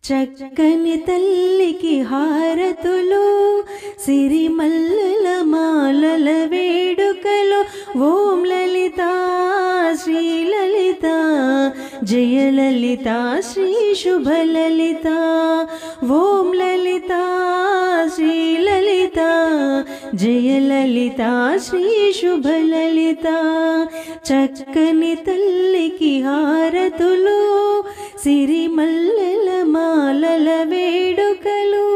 చక్కని తల్లికి హారతులు సిరిమల్లెల మాలల వేడుకలు ఓం లలిత శ్రీ లలిత జయ లలిత శ్రీ శుభ లలిత ఓం లలిత శ్రీ లలిత జయ లలిత శ్రీ శుభ లలిత చక్కని తల్లికి హారతులు సిరిమల్లెల మాలల వేడుకలు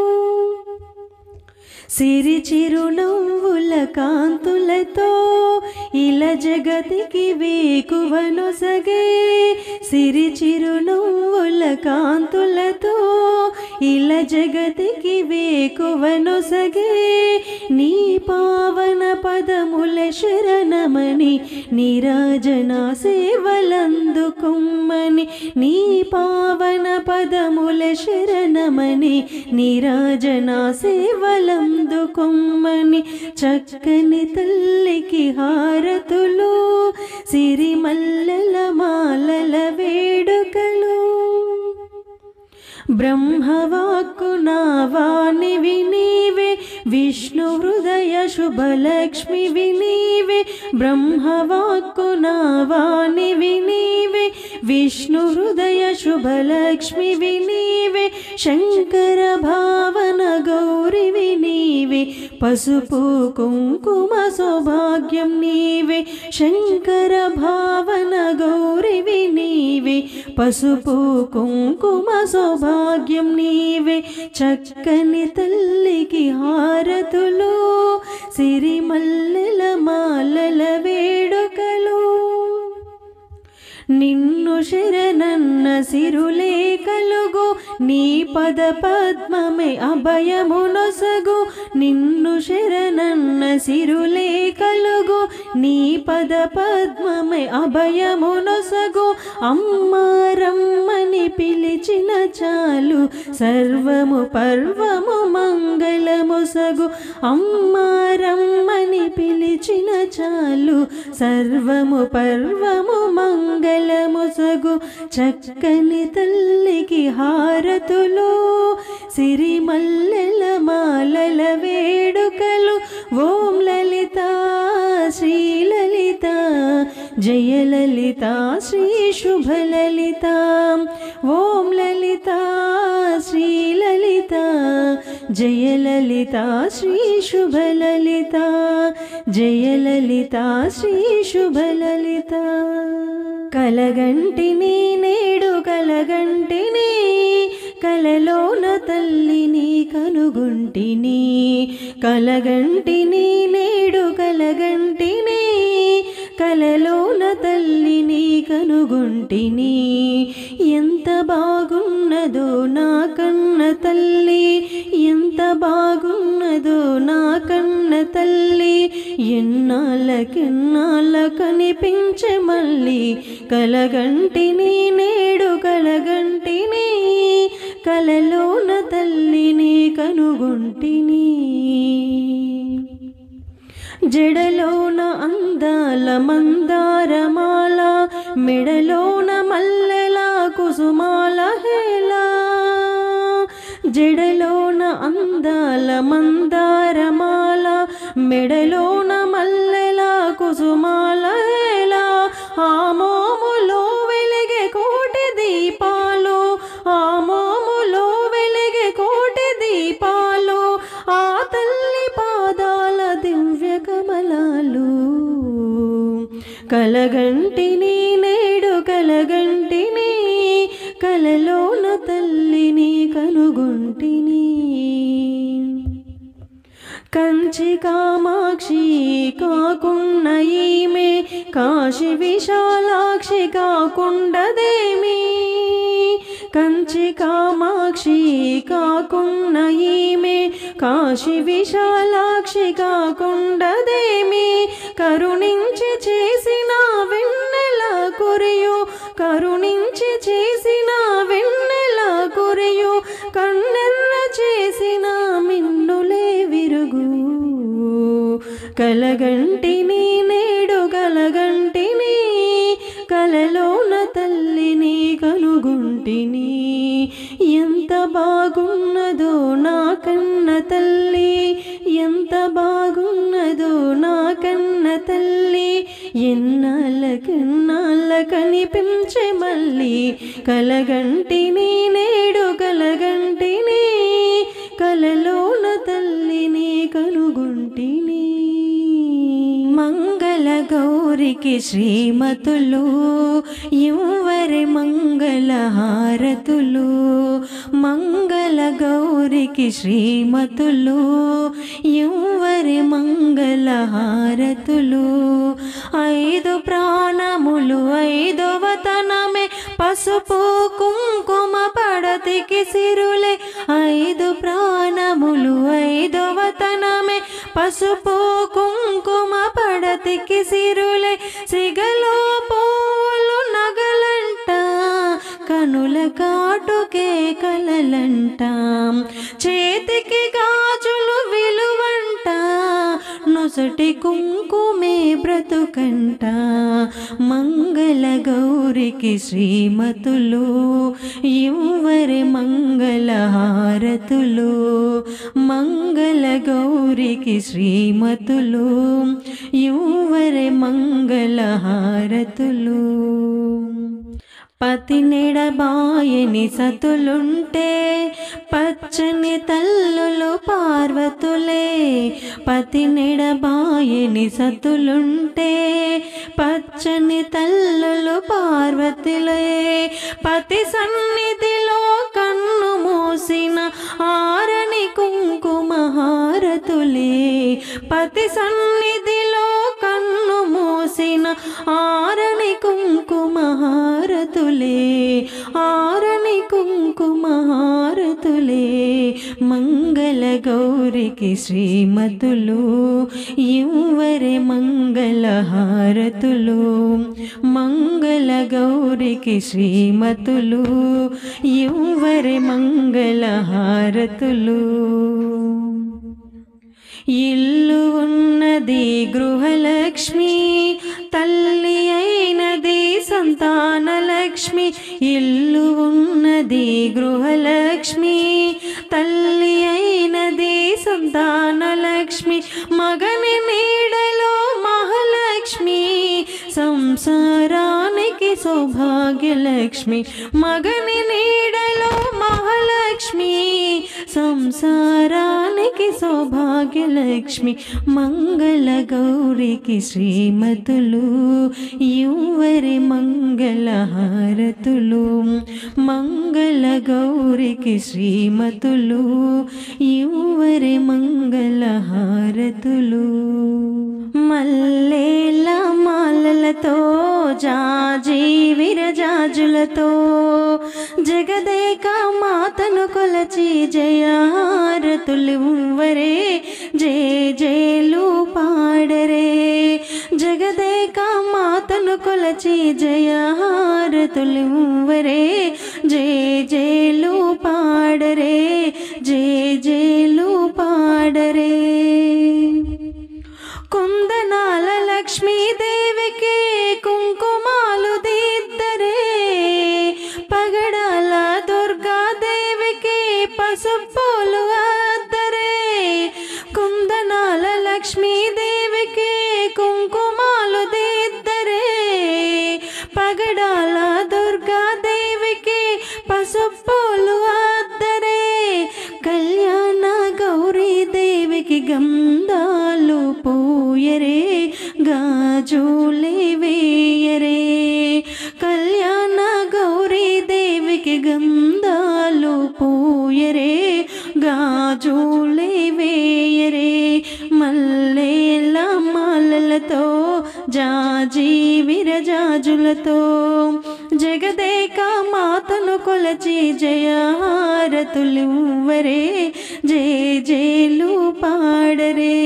సిరి చిరునవ్వుల కాంతులతో ఇలా జగతికి వేకువనొసగే సిరి చిరునవ్వుల కాంతులతో ఇలా జగతికి వేకువనొసగే నీ పావన పదముల శరణమని నీరాజన సేవలందుకొమ్మని నీ పావన పదముల శరణమని నీరాజన సేవలందుకొమ్మని చక్కని తల్లికి హారతులు సిరిమల్లెల మాలల వేడుకలు బ్రహ్మవాక్కు నావానివి నీవే విష్ణు హృదయ శుభలక్ష్మివి నీవే బ్రహ్మవాక్కు నావానివి నీవే విష్ణు హృదయ శుభలక్ష్మివి నీవే శంకర భావన గౌరివి నీవే పసుపు కుంకుమ సౌభాగ్యం నీవే శంకర భావన గౌరివి నీవే పసుపు కుంకుమ సౌభాగ్యం నీవే చక్కని తల్లికి హారతులు సిరిమల్లెల మాలల వేడుకలు నిన్ను శరణన్న సిరులే కలుగు నీ పద పద్మమే అభయమునొసగు నిన్ను శరణన్న సిరులే కలుగు నీ పద పద్మమే అభయమునొసగు అమ్మారమ్మని పిలిచిన చాలు సర్వము పర్వము మంగళముసగు అమ్మారమ్మని పిలిచిన చాలు సర్వము పర్వము మంగళముసగు చక్కని తల్లికి హారతులు సిరిమల్లెల మాలల వేడుకలు ఓం లలిత శ్రీ లలిత జయ లలిత శ్రీ శుభ లలిత ఓం లలిత శ్రీ లలిత జయ లలిత శ్రీ శుభ లలిత జయ లలిత శ్రీ శుభ లలిత కలగంటిని నేడు కలగంటిని కలలోన తల్లిని కనుగొంటిని కలగంటిని నేడు కలగంటిని కలలోన తల్లిని కనుగొంటిని ఎంత బాగున్నదో నా కన్న తల్లి ఎంత బాగున్నదో నా కన్న తల్లి ఎన్నాళ్ళకెన్నాళ్ళ కనిపించే మళ్ళీ కలగంటిని నేడు కలగంటిని కలలోన తల్లిని కనుగొంటిని జడలోన అందాల మందారమాల మెడలోన మల్లెల కుసుమాల హేళ జడలోన అందాల మందారమాల మెడలోన మల్లెల కుసుమాల హేళ ఆ మోములో వెలిగే కోటి దీపాలు ఆ మోములో వెలిగే కోటి దీపాలు ఆ తల్లి పాదాల దివ్య కమలాలు కలగంటిని నేడు కలగంటిని కలలోన తల్లిని కనుగొంటిని కంచి కామాక్షి కాకున్న ఈమె కాశీ విశాలాక్షి కాకుండదేమి కంచి కామాక్షి కాకున్న ఈమె కాశీ విశాలాక్షి కాకుండదేమి కరుణించి చేసిన వెన్నెల కురియు కరుణించి చేసిన వెన్నెల కురియు కన్నెర్ర చేసిన మిన్నులే విరుగు కలగంటిని నేడు కలగంటిని కలలోన తల్లిని కనుగొంటిని ఎంత బాగున్నదో నా కన్న తల్లి, ఎంత బాగున్నదో నా కన్న తల్లి, ఎన్నాళ్ళ కనిపించే మళ్ళీ, కలగంటిని నేడు కలగంటిని, కలలోన తల్లిని కనుగొంటిని. మంగళ గౌరికి శ్రీమతులు ఇవ్వరి మంగళ హారతులు, మంగళ గౌరికి శ్రీమతులు ఇవ్వరి మంగళ హారతులు. 5 ప్రాణములు 5వ తనమే, పసుపు కుంకుమ పడతికి సిరులే. 5 ప్రాణములు 5వ తనమే, పసుపు కుంకుమ పడతికి సిరులే. సిగలో పూలు నగలంట, కనుల కాటుకే కలలంట, చేతికి గాజులు విలువంట, నొసటి కుంకుమే బ్రతుకంట. మంగళ గౌరికి శ్రీమతులు ఇవ్వరి మంగళ హారతులు, మంగళ గౌరికి శ్రీమతులు ఇవ్వరి మంగళ హారతులు. పతినెడబాయని సతులుంటే పచ్చని తల్లులు పార్వతులే, పతినెడబాయని సతులుంటే పచ్చని తల్లులు పార్వతులే. పతి సన్నిధిలో కన్ను మూసిన ఆరని కుంకుమ హారతులే, పతి సన్నిధిలో కన్ను మూసిన ఆరని కుంకుమ హారతులే, ఆరని కుంకుమ హారతులే. మంగళ గౌరికి శ్రీమతులు ఇవ్వరి మంగళ హారతులు, మంగళ గౌరికి శ్రీమతులు ఇవ్వరి మంగళ హారతులు. ఇల్లు ఉన్నది గృహలక్ష్మి, తల్లి అయినది సంతానలక్ష్మి. ఇల్లు ఉన్నది గృహలక్ష్మి, తల్లి అయినది సంతానలక్ష్మి. మగని నీడలో మహాలక్ష్మి, సంసారానికి సౌభాగ్యలక్ష్మి. మగని నీడలో మహాలక్ష్మి, సంసారానికి సౌభాగ్యలక్ష్మి. మంగళ గౌరికి శ్రీమతులు ఇవ్వరి మంగళ హారతులు, మంగళ గౌరికి శ్రీమతులు ఇవ్వరి మంగళ హారతులు. మల్లేల మాలలతో జాజి విరజాజులతో జగదేక మాతను కొలచి జయహారతులివ్వరే, జయ జయలు పాడరే. జగదేక మాతను కొలచి జయహారతులివ్వరే, జయ జయలు పాడరే, జయ జయలు పాడరే. కుందనాల లక్ష్మీదేవికి కుంకుమాలు దిద్దరే, పగడాల దుర్గాదేవికి పసుపులు అద్దరే. కుందనాల లక్ష్మీదేవికి కుంకుమాలు దిద్దరే, పగడాల దుర్గాదేవికి పసుపులు అద్దరే. కళ్యాణ గౌరీదేవికి గంధాలు పూయరే, గాజులే వేయరే. కళ్యాణ గౌరీదేవికి గంధాలు పూయరే, గాజులే వేయరే. మల్లేల మాలలతో జాజి విరజాజులతో జగదేక మాతను కొలచి జయహారతులివ్వరే, జయ జయలు పాడరే.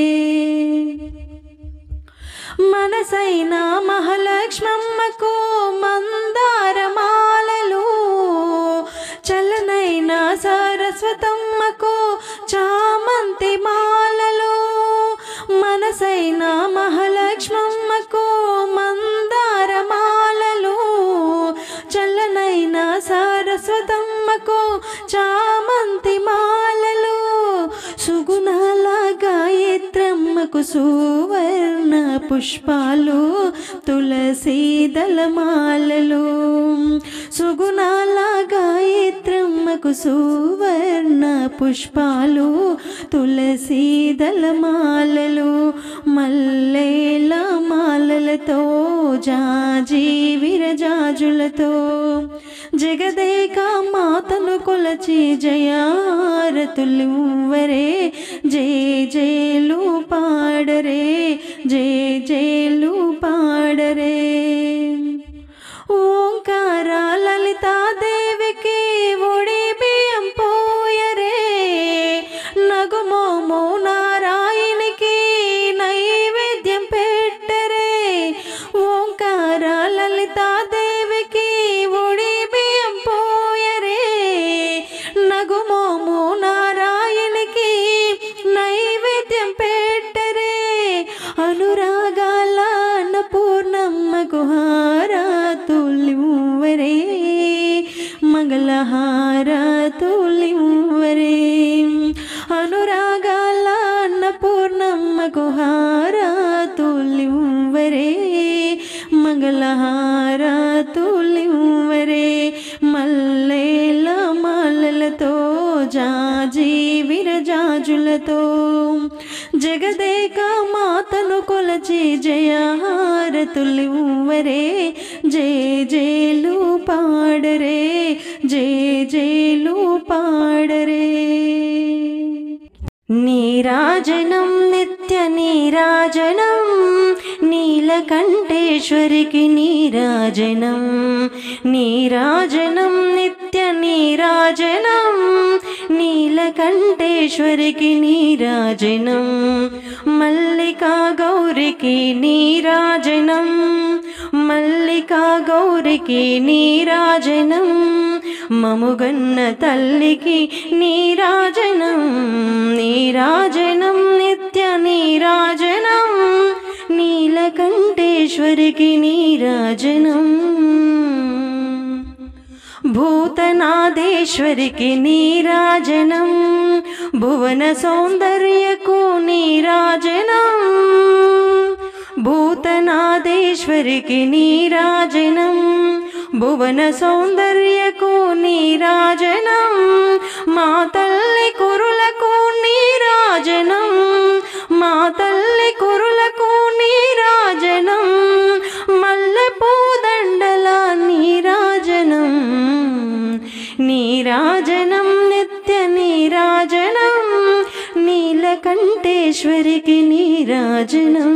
మనసైన మహాలక్ష్మమ్మకు మందారమాలలు, చలనైన సరస్వతమ్మకు చామంతి మాలలు. మనసైన మహాలక్ష్మమ్మకు మందారమాలలు, చలనైన సరస్వతమ్మకు చా ప్రియతమకు సువర్ణ పుష్పాలు తులసి దళమాలలు సుగుణాల గాయత్రమ్మకు సువర్ణ పుష్పాలు తులసి దళమాలలు మల్లేల మాలలతో జాజి విరజాజులతో జగదేక మాతను కొలచి జయారతులువరే జయ జయలు పాడరే జయ జయలు పాడరే ఓంకార లలితాదేవికి ఒడి బియ్యం పోయరే నగుమోమో నారాయణికి నైవేద్యం పెట్టరే ఓంకార లలితాదేవికి ఒడి బియ్యం పోయరే నగుమోమో నారాయణికి నైవేద్యం పెట్టరే అనురాగాల అన్నపూర్ణమ్మకు హారతులివ్వరే మంగళహారతులివ్వరే అనురాగాల అన్నపూర్ణమ్మకు హారతులివ్వరే మంగళహారతులివ్వరే మల్లేల మాలలతో జాజి విరజాజులతో జగదేక మాతను కొలచి జయహారతులివ్వరే జయ జయలు పాడరే జయ జయలు పాడరే నీరాజనం నిత్య నీరాజనం నీలకంఠేశ్వరికి నీరాజనం నీరాజనం నిత్య నీరాజనం నీలకంఠేశ్వరికి నీరాజనం మల్లికా గౌరికి నీరాజనం మల్లికా గౌరికి నీరాజనం మముగన్న తల్లికి నీరాజనం నీరాజనం నిత్య నీరాజనం నీలకంఠేశ్వరికి నీరాజనం భూతనాదేశ్వరికి నీరాజనం భువన సౌందర్యకు నీరాజనం భూతనాదేశ్వరికి నీరాజనం భువన సౌందర్యకు నీరాజనం మా తల్లి కురులకు నీరాజనం మా తల్లి కురులకు నీరాజనం మల్లెపూదండల నీరాజనం నీరాజనం నిత్య నీరాజనం నీలకంఠేశ్వరికి నీరాజనం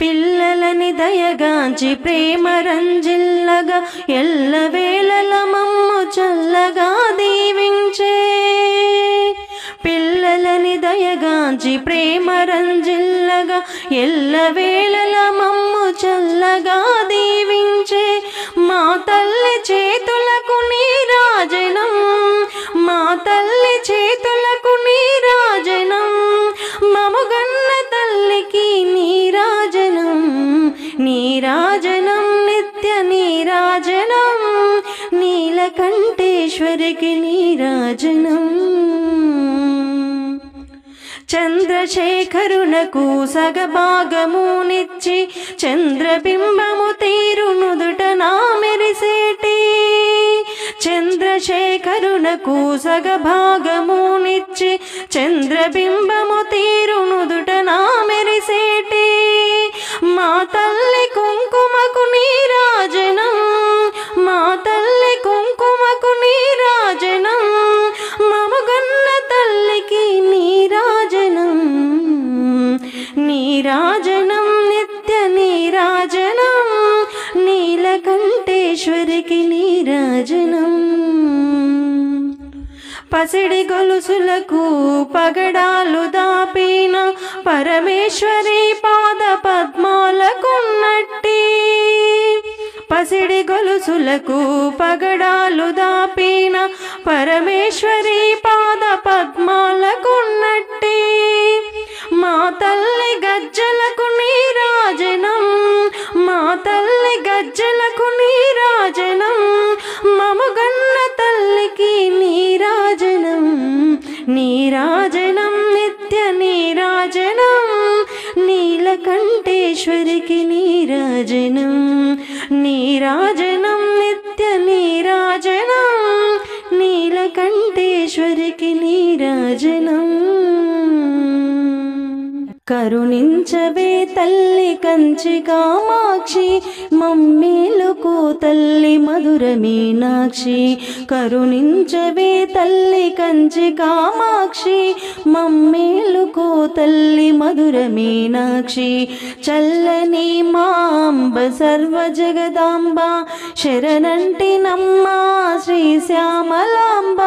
పిల్లలని దయగాంచి ప్రేమ రంజిల్లగా ఎల్లవేళల మమ్ము చల్లగా దీవించే పిల్లలని దయగాంచి ప్రేమ రంజిల్లగా ఎల్లవేళల మమ్ము చల్లగా దీవించే మా తల్లి చేతులకు నీరాజనం మా తల్లి చేతులకు నీరాజనం మముగన్న తల్లికి నీరాజనం నీరాజనం నిత్య నీరాజనం నీలకంఠేశ్వరికి నీరాజనం చంద్రశేఖరునకు సగభాగమునిచ్చి చంద్రబింబము తీరునుదుట నా మెరిసేటి చంద్రశేఖరునకు సగభాగమునిచ్చి చంద్రబింబము తీరునుదుట నా మెరిసేటి మా తల్లి కుంకుమకు నీరాజనం మా తల్లి కుంకుమకు నీరాజనం మముగన్న తల్లికి నీరాజనం నీరాజనం నిత్య నీరాజనం నీలకంఠేశ్వరికి నీరాజనం పసిడి గొలుసులకు పగడాలు దాపిన పరమేశ్వరి పాద పద్మాలకున్నట్టి పసిడి గొలుసులకు పగడాలు దాపిన పరమేశ్వరి పాద పద్మాలకున్నట్టి మా తల్లి గజ్జలకు నీరాజనం మా తల్లి గజ్జలకు నీరాజనం మముగన్న తల్లికి నీరాజనం నీరాజనం కరుణించవే తల్లి కంచి కామాక్షి మమ్మేలుకో తల్లి మధుర మీనాక్షి కరుణించవే తల్లి కంచి కామాక్షి మమ్మేలుకో తల్లి మధుర మీనాక్షి చల్లని మాంబ సర్వ జగదాంబ శరణంటినమ్మ శ్రీ శ్యామలాంబ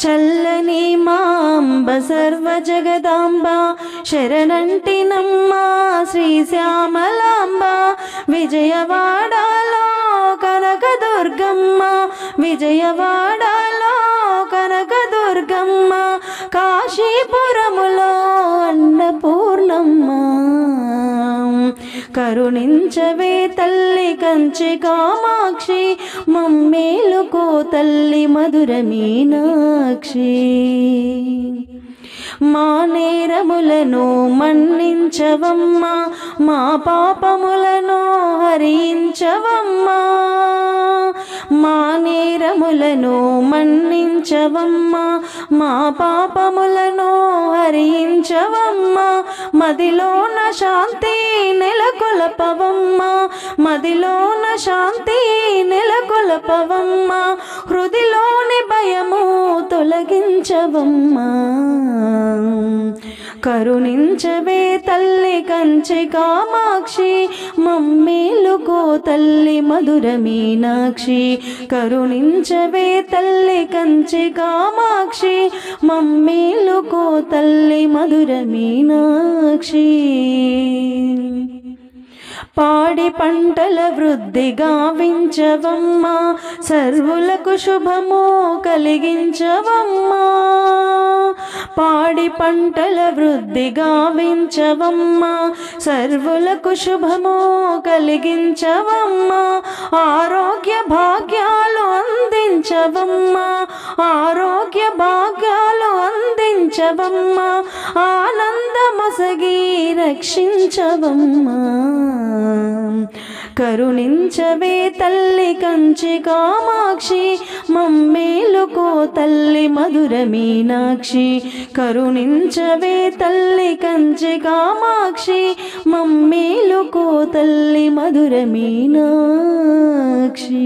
చల్లని మాంబ సర్వ జగదాంబ శరణంటినమ్మ శ్రీ శ్యామలాంబ విజయవాడలో కనకదుర్గమ్మ విజయవాడలో కనకదుర్గమ్మ కాశీపురములో అన్నపూర్ణమ్మ కరుణించవే తల్లి కంచి కామాక్షి మమ్మేలుకో తల్లి మధుర మీనాక్షి మా నేరములను మన్నించవమ్మ మా పాపములను హరించవమ్మ మా నేరములను మన్నించవమ్మ మా పాపములను హరించవమ్మ మదిలోన శాంతి నెలకొల్పవమ్మ మదిలోన శాంతి నెలకొల్పవమ్మ హృదిలోని భయము తొలగించవమ్మ కరుణించవే తల్లి కంచి కామాక్షి మమ్మేలుకో తల్లి మధుర మీనాక్షి కరుణించవే తల్లి కంచి కామాక్షి మమ్మేలుకో తల్లి మధుర మీనాక్షి పాడి పంటల వృద్ధి గావించవమ్మ సర్వులకు శుభము కలిగించవమ్మ పాడి పంటల వృద్ధి గావించవమ్మ సర్వులకు శుభము కలిగించవమ్మ ఆరోగ్య భాగ్యాలు అందించవమ్మ ఆరోగ్య భాగ్యాలు అందించవమ్మ ఆనందమొసగి రక్షించవమ్మ కరుణించవే తల్లి కంచి కామాక్షి మమ్మేలుకో తల్లి మధుర మీనాక్షి కరుణించవే తల్లి కంచి కామాక్షి మమ్మేలుకో తల్లి మధుర మీనాక్షి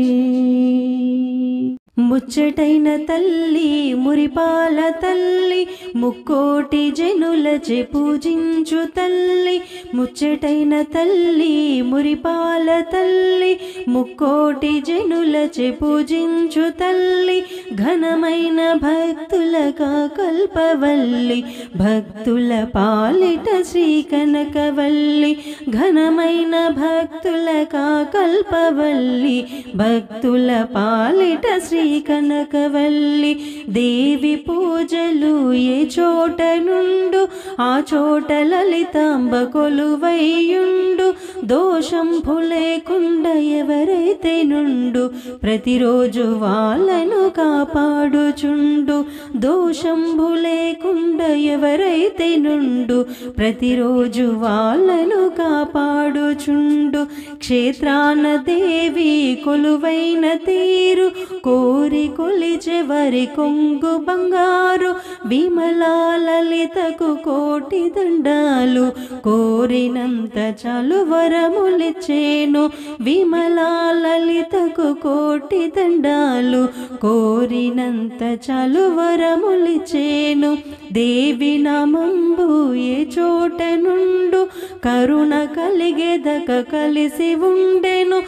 ముచ్చటైన తల్లి మురిపాల తల్లి ముక్కోటి జనులచే పూజించు తల్లి ముచ్చటైన తల్లి మురిపాల తల్లి ముక్కోటి జనులచే పూజించు తల్లి ఘనమైన భక్తులగా కల్పవల్లి భక్తుల పాలిట శ్రీ కనకవల్లి ఘనమైన భక్తులగా కల్పవల్లి భక్తుల పాలిట శ్రీ కనకవల్లి దేవి పూజలు ఏ చోట నుండు ఆ చోట లలితాంబ కొలువైయుండు దోషంభు లేకుండా ఎవరైతే నుండు ప్రతిరోజు వాళ్ళను కాపాడుచుండు దోషంభు లేకుండా ఎవరైతే నుండు ప్రతిరోజు వాళ్ళను కాపాడుచుండు క్షేత్రాన దేవి కొలువైన తీరు కోరి కొలిచె వరి కొంగు బంగారు విమలా లలితకు కోటి దండాలు కోరినంత చాలు వరములిచ్చేను విమలా లలితకు కోటి దండాలు కోరినంత చాలు వరములిచ్చేను దేవి నామంబు ఏ చోట నుండు కరుణ కలిగేదక కలిసి ఉండెను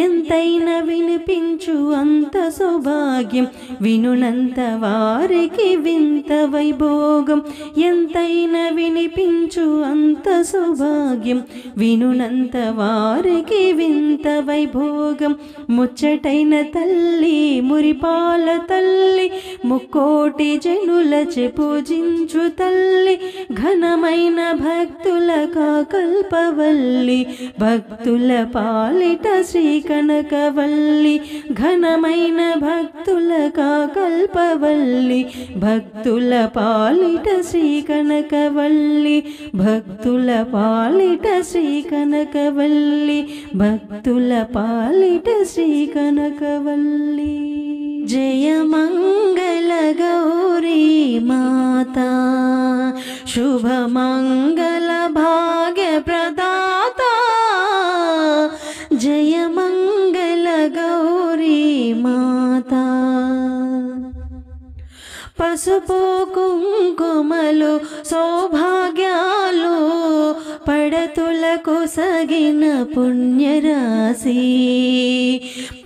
ఎంతైనా వినిపించు అంత సౌభాగ్యం వినునంత వారికి వింత వైభోగం ఎంతైనా వినిపించు అంత సౌభాగ్యం వినునంత వారికి వింత వైభోగం ముచ్చటైన తల్లి మురిపాల తల్లి ముక్కోటి జనులచే పూజించు తల్లి ఘనమైన భక్తులగా కల్పవల్లి భక్తుల పాలిట శ్రీ కనకవల్లి ఘనమైన భక్తులగా కల్పవల్లి భక్తుల పాలిట శ్రీ కనకవల్లి భక్తుల పాలిట శ్రీ కనకవల్లి భక్తుల పాలిట శ్రీ కనకవల్లి జయ మంగళ గౌరీ మాతా శుభమంగళ భాగ్య ప్రదాత జయ మంగళ గౌరీ మాతా పసుపు కుంకుమలు సౌభాగ్యాలు పడతులకు సగిన పుణ్యరాశి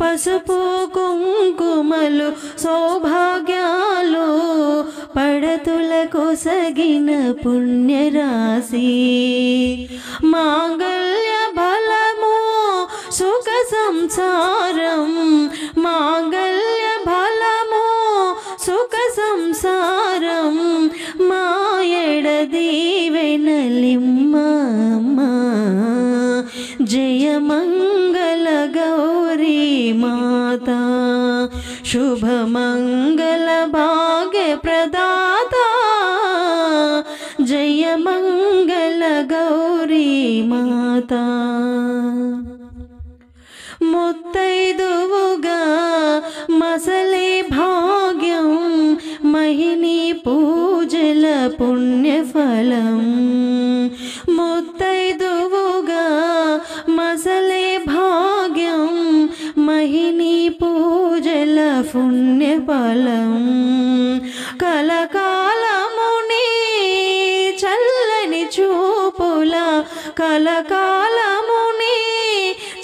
పసుపు కుంకుమలు సౌభాగ్యాలు పడతులకు సగిన పుణ్యరాశి మాంగళ్య బలము సుఖ సంసారం మాంగళ్య బలము సుఖ సంసారం మాయడ దీవెనలిమ్మ జయ మంగళ గౌరీ మాతా శుభమంగళ భాగ్య ప్రదాత జయ మంగళ గౌరీ మాతా ముత్తైదువుగా మసలే భాగ్యం మహిని పూజల పుణ్యఫలం ముత్తైదువుగా మసలే భాగ్యం మహిని పూజల పుణ్యఫలం కలకాలముని చల్లని చూపుల కలకాలముని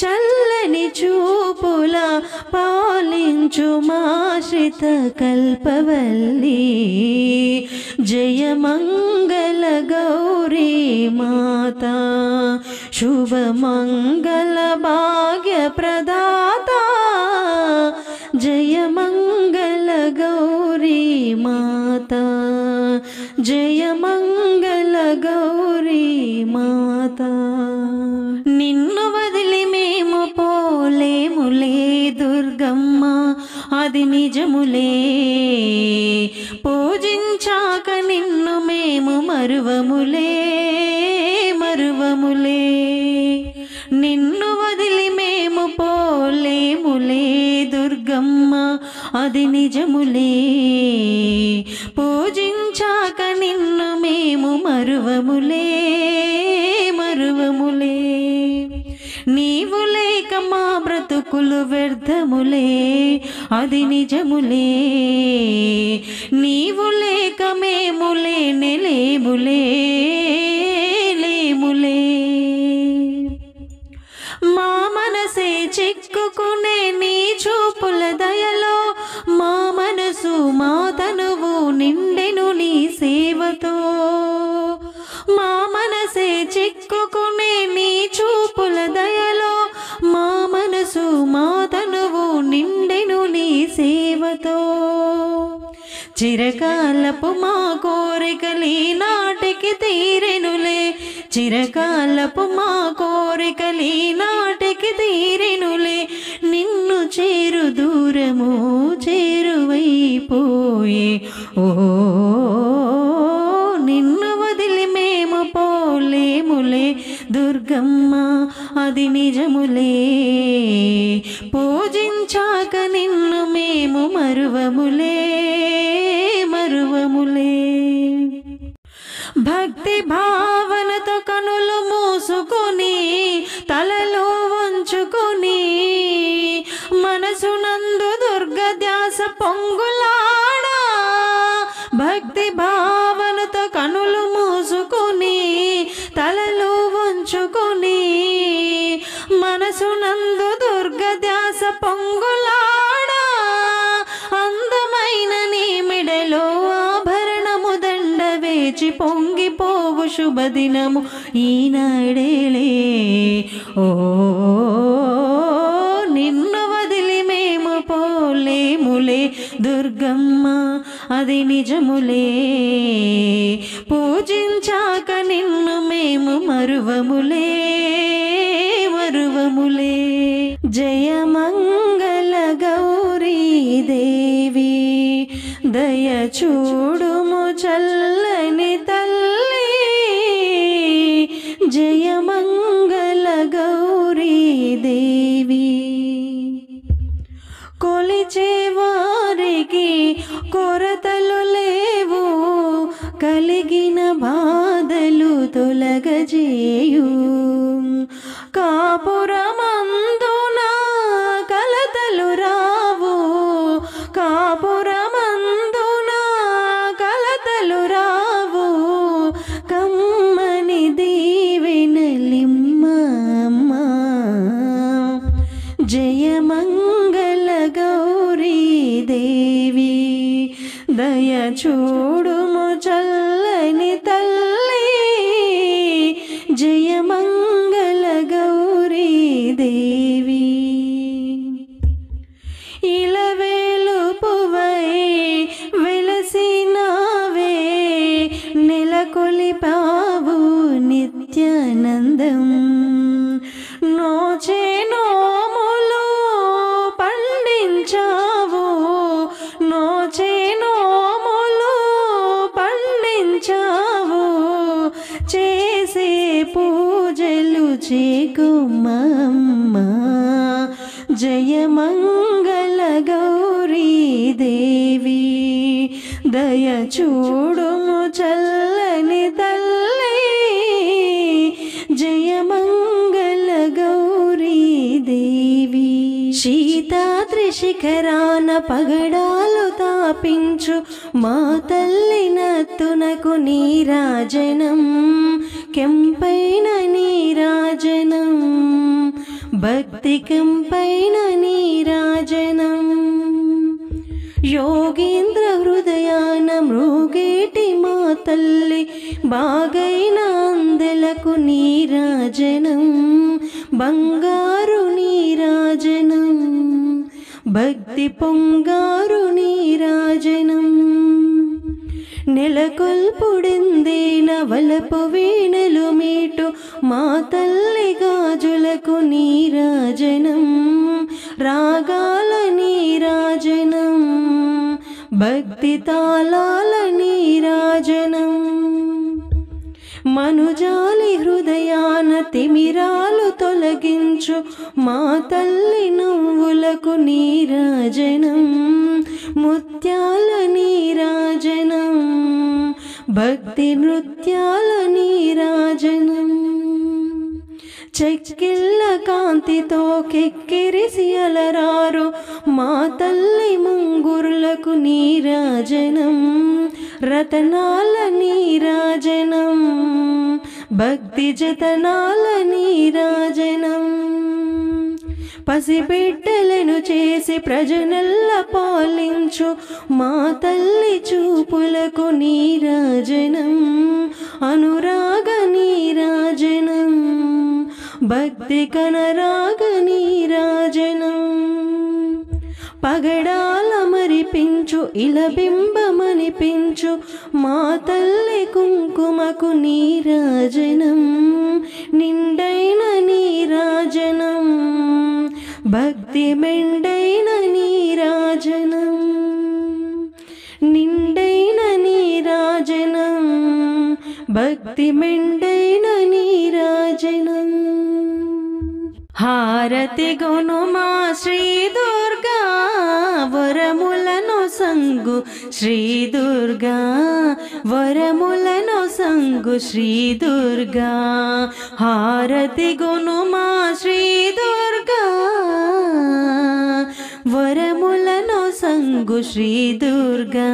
చల్లని చూపుల పాలించు మాశ్రిత కల్పవల్లి జయ మంగళ గౌరీ మాతా శుభమంగళ భాగ్య ప్రదాత జయ మంగళ గౌరీ మాతా జయ మంగళ గౌరీ మాతా నిన్ను వదిలి మేము పోలేములే దుర్గమ్మ అది నిజములే పూజించాక నిన్ను మేము మరువములే మరువములే నిన్ను వదిలి మేము పోలేములే దుర్గమ్మ అది నిజములే పూజించాక నిన్ను మేము మరువములే మరువములే నీవు లేక మా బ్రతుకులు వ్యర్థములే అది నిజములే నీవు లేక మేము లేనే లేములే లేములే మా మనసే చిక్కుకునే నీ చూపుల దయలో మా మనసు మా తనువు నిండెను నీ సేవతో మా మనసే చిక్కుకునే నీ చూపుల దయలో మా మనసు మా తనువు నిండెను నీ సేవతో చిరకాలపు మా కోరికలీ నాటికి తీరెనులే చిరకాలపు మా కోరికలీ నాటికి తీరెనులే నిన్ను చేరు దూరము చేరువైపోయే ఓ నిన్ను వదిలి మేము పోలేములే దుర్గమ్మ అది నిజములే పూజించాక నిన్ను మేము మరువములే మరువములే భక్తి భావనతో కనులు మూసుకొని తలలో వంచుకొని మనసునందు దుర్గ ధ్యాస పొంగులాడా భక్తి భావనతో కనులు మూసుకొని తలలో వంచుకొని మనసునందు దుర్గ ధ్యాస పొంగులాడా అందమైన నీ మెడలో ఆభరణము దండ వేచి పొంగిపోవు శుభదినము ఈనాడేలే ఓ నిన్ను వదిలి మేము పోలేములే దుర్గమ్మ అది నిజములే పూజించాక నిన్ను మేము మరువములే మరువములే జయ మంగళ గౌరీ దేవి దయ చూడుము చల్లని తల్లి జయ మంగళ గౌరీ దేవి కొలిచేవారికి కొరతలు లేవు, కలిగిన బాధలు తొలగజేయు. కాపురమందున కలతలు రావు, కాపురమందున కలతలు రావు, కమ్మని దీవెనలిమ్మమ్మ. జయమంగళ గౌరీ దేవి, దయ చూడుము చల్లని తల్లి. జయమంగళ గౌరీ దేవి, ఇలవేలుపువై వెలసినావే, నెలకొలిపావు నిత్యానందం. నోచే నోములు పండించావు, నోచే నోములు పండించావు, చేసే పూజలు చేకుమమ్మ. జయమంగళ గౌరీ దేవి, దయ చూడుము చల్లని తల్లి. జయమంగళ గౌరీ దేవి, శీతాద్రి శిఖరాన పగడాలు తాపించు మా తల్లి నత్తునకు నీరాజనం, కెంపైన నీరాజనం, భక్తి కెంపైన నీరాజనం. యోగీంద్ర హృదయాన మృగేటి మా తల్లి, బాగైన అందెలకు నీరాజనం, బంగారు నీరాజనం, భక్తి పొంగారు నీరాజనం. నెలకొల్పుడిందేన వలపు వీణలు మీటు మా తల్లి గాజులకు నీరాజనం, రాగాల నీరాజనం, భక్తి తాళాల నీరాజనం. మనుజాలి హృదయాన తిమిరాలు తొలగించు మా తల్లి నవ్వులకు నీరాజనం, ముత్యాల నీరాజనం, భక్తి నృత్యాల నీరాజనం. చెక్కిళ్ళ కాంతితో కెక్కిరిసి అలరారు మా తల్లి ముంగురులకు నీరాజనం, రతనాల నీరాజనం, భక్తి జతనాల నీరాజనం. పసిబిడ్డలను చేసి ప్రజనల్ల పాలించు మా తల్లి చూపులకు నీరాజనం, అనురాగ నీరాజనం, భక్తి కనరాగ నీరాజనం. పగడాల మరిపించు ఇలబింబమనిపించు మా తల్లి కుంకుమకు నీరాజనం, నిండైన నీరాజనం, భక్తి మెండైన నీరాజనం, నిండైన నీరాజనం, భక్తి మెండైన నీరాజనం. హారతి గొనుమా శ్రీ దుర్గా, వరములను సంగు శ్రీ దుర్గా, వరములను సంగు శ్రీ దుర్గా. హారతి గొనుమా శ్రీ దుర్గా, వరములను సంగు శ్రీ దుర్గా,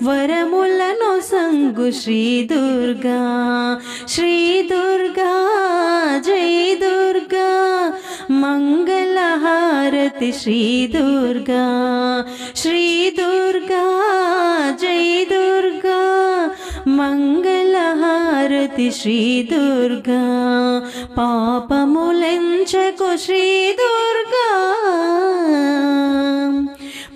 వరములను సంగు శ్రీ దుర్గా. శ్రీ దుర్గా జై దుర్గా, మంగళహారతి శ్రీ దుర్గా. శ్రీ దుర్గా జై దుర్గా, మంగళహారతి శ్రీ దుర్గా. పాపములెంచకు శ్రీ దుర్గా,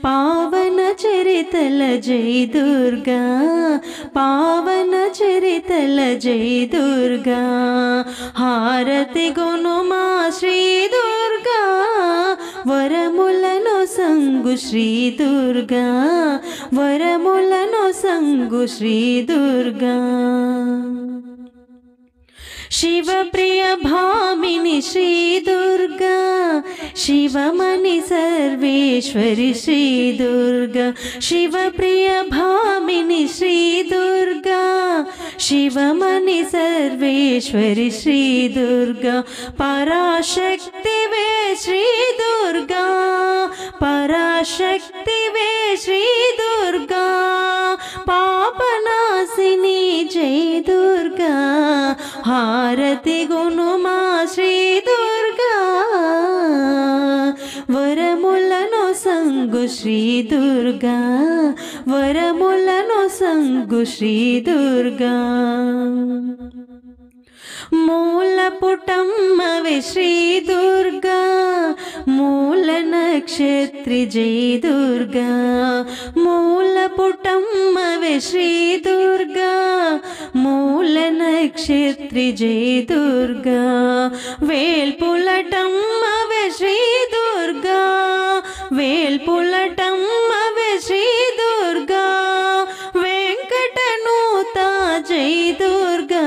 పావన చరితల జై దుర్గా, పావన చరితల జై దుర్గా. హారతి గొనుమా శ్రీ దుర్గా, వరములను సంగు శ్రీ దుర్గా, వరములను సంగు శ్రీ దుర్గా. शिवप्रिय भामिनी श्री दुर्गा शिवमणि सर्वेश्वरि श्री दुर्गा शिवप्रिय भामिनी श्री दुर्गा शिवमणि सर्वेश्वरि श्री दुर्गा पराशक्ति वे श्री दुर्गा पराशक्ति वे श्री दुर्गा पापनाशिनी जय दुर्गा हारति गुणुमा श्री दुर्गा वरमुలను संगु श्री दुर्गा वरमुలను संगु श्री दुर्गा मूलपुटम्मवे श्री दुर्गा मूल नक्षत्री जय दुर्गा मूलपुटम्मवे श्री दुर्गा मूल नक्षत्री जय दुर्गा वेल्पुलटम्मवे श्री दुर्गा वेल्पुलटम्मवे श्री दुर्गा वेंकटनूता जय दुर्गा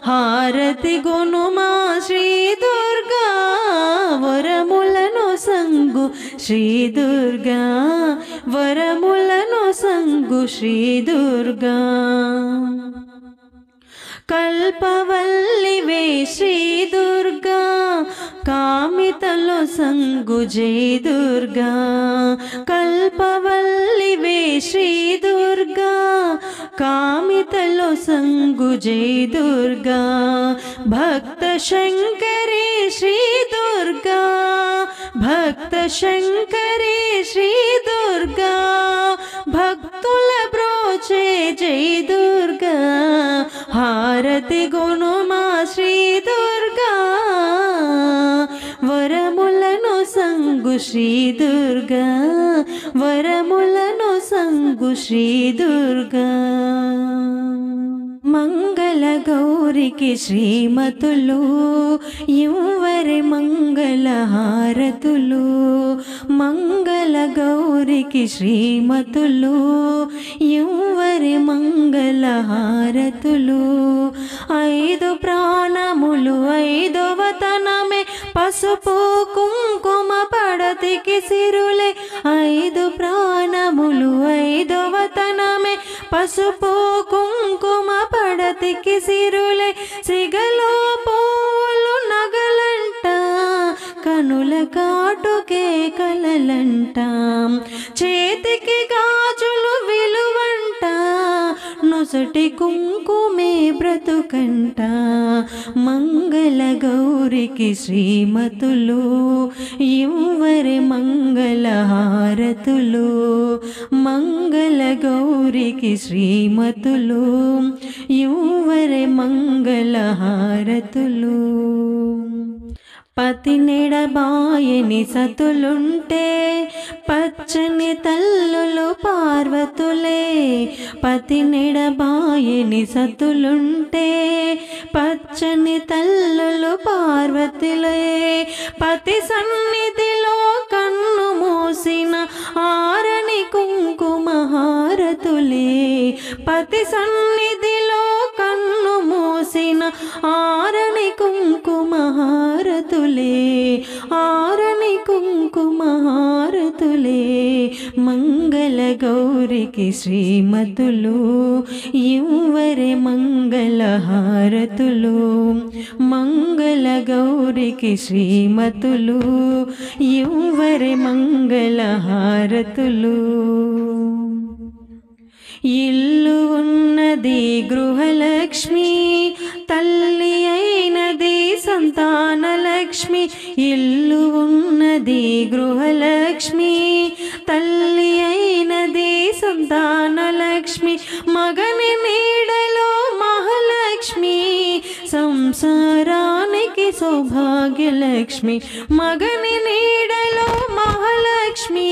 हारति गुणुमा श्री दुर्गा वरमुలను संगु श्री दुर्गा वरमुలను संगु श्री दुर्गा कल्पवल्लिवे श्री दुर्गा कामितलो संगु जय दुर्गा कल्पवल्लिवे श्री दुर्गा कामितलो संगु जय दुर्गा भक्त शंकरी श्री दुर्गा भक्त शंकरी श्री दुर्गा भक्तुल ब्रोचे जय दुर्गा हारति गुणुमा श्री दुर्गा वरमुలను संगु श्री दुर्गा वरमुలను संगु श्री दुर्गा मंगल गौरी की श्रीमतुलु युवरे मंगल हारतुलु मंगल गौरी की श्रीमतुलु युवरे मंगल हारतुलु ఐదు ప్రాణములు ఐదో వతనమే పసుపు కుంకుమ పడతికి సిరులే ఐదు ప్రాణములు ఐదో వతనమే పసుపు కుంకుమ పడతికి సిరులే సిగలో పూలు నగలంట కనుల కాటుకే కలలంట చేతికి గాజులు విలువంట నొసటి కుంకుమే బ్రతుకంట మంగళ గౌరికి శ్రీమతులు ఇవ్వరి మంగళ హారతులు మంగళ గౌరికి శ్రీమతులు ఇవ్వరి మంగళ హారతులు పతినెడబాయని సతులుంటే పచ్చని తల్లులు పార్వతులే పతినెడబాయని సతులుంటే పచ్చని తల్లులు పార్వతులే పతి సన్నిధిలో కన్ను మూసిన ఆరని కుంకుమ హారతులే పతి సన్నిధిలో కన్ను మూసిన ఆరని కుంకుమ హారతులే ఆరని కుంకుమ హారతులే మంగళ గౌరికి శ్రీమతులు ఇవ్వరే మంగళ హారతులు మంగళ గౌరికి శ్రీమతులు ఇవ్వరే మంగళ హారతులు ఇల్లు ఉన్నది గృహలక్ష్మి తల్లి అయినది సంతానలక్ష్మి ఇల్లు ఉన్నది గృహలక్ష్మి తల్లి అయినది సంతానలక్ష్మి మగని నీడలో మహాలక్ష్మి సంసారానికి సౌభాగ్యలక్ష్మి మగని నీడలో మహాలక్ష్మి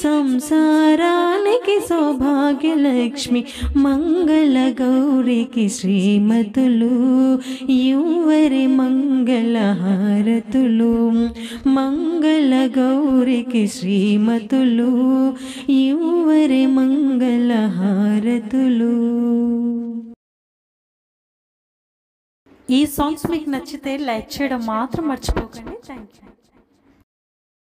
సంసారానికి సౌభాగ్యలక్ష్మి మంగళ గౌరికి శ్రీమతులు ఇవ్వరి మంగళ హారతులు మంగళ గౌరికి శ్రీమతులు ఇవ్వరి మంగళ హారతులు ఈ సాంగ్స్ మీకు నచ్చితే లైక్ చేయడం మాత్రం మర్చిపోకండి. Thank you.